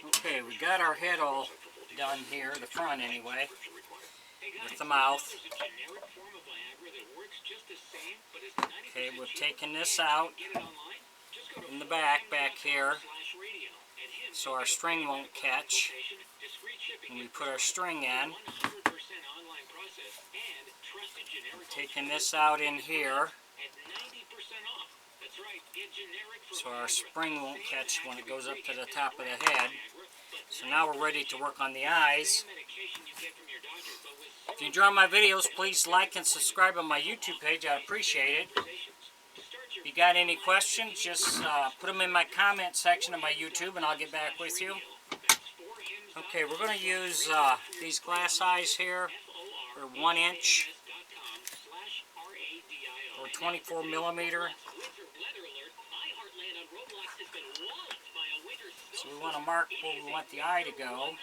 Okay, we got our head all done here, the front anyway, with the mouth. Okay, we've taken this out in the back here, so our string won't catch when we put our string in. Taking this out in here, so our spring won't catch when it goes up to the top of the head. So now we're ready to work on the eyes. If you enjoy my videos, please like and subscribe on my YouTube page. I'd appreciate it. If you got any questions, just put them in my comment section of my YouTube and I'll get back with you. Okay, we're going to use these glass eyes here. They're 1 inch or 24 millimeter. So we want to mark where we want the eye to go.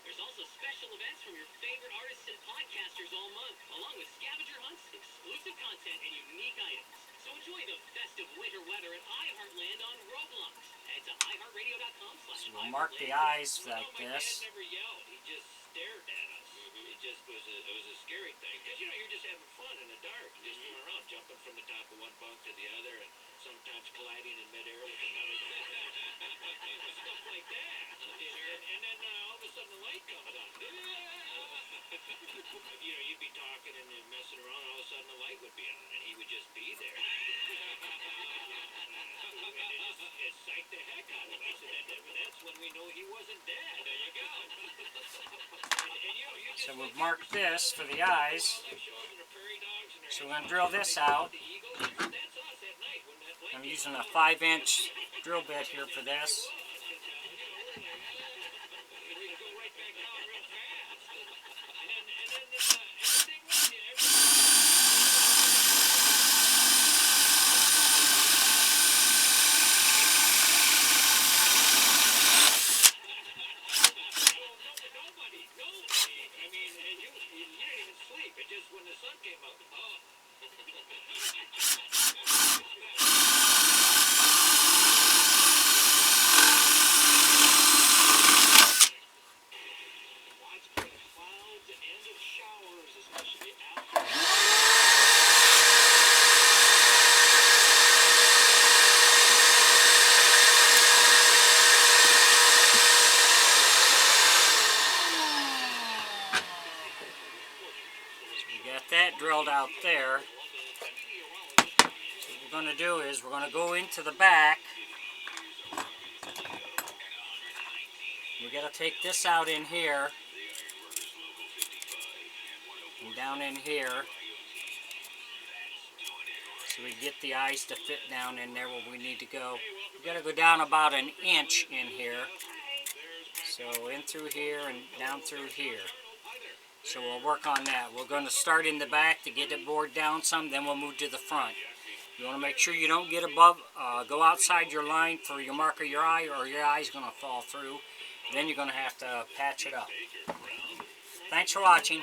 There's also special events from your favorite artists and podcasters all month, along with scavenger hunts, exclusive content, and unique items. So enjoy the festive winter weather at iHeartland on Roblox. Head to iHeartRadio.com/. So we'll mark the eyes like this. He just stared at us. It was a scary thing. Because, you know, you're just having fun in the dark. Just going around, jumping from the top of one bunk to the other, and sometimes colliding in midair with another guy. Stuff like that. And then all of a sudden the light comes on. You know, you'd be talking and messing around, and all of a sudden the light would be on, and he would just be there. It psyched the heck out of us, and that's when we know he wasn't dead. There you go. So we've marked this for the eyes. So we're going to drill this out. I'm using a 5-inch drill bit here for this. That drilled out there. So what we're going to do is we're going to go into the back. We got to take this out in here and down in here, so we get the eyes to fit down in there where we need to go. We got to go down about 1 inch in here. So in through here and down through here. So we'll work on that. We're going to start in the back to get it bored down some, then we'll move to the front. You want to make sure you don't get above, go outside your line for your mark of your eye, or your eye's going to fall through. Then you're going to have to patch it up. Thanks for watching.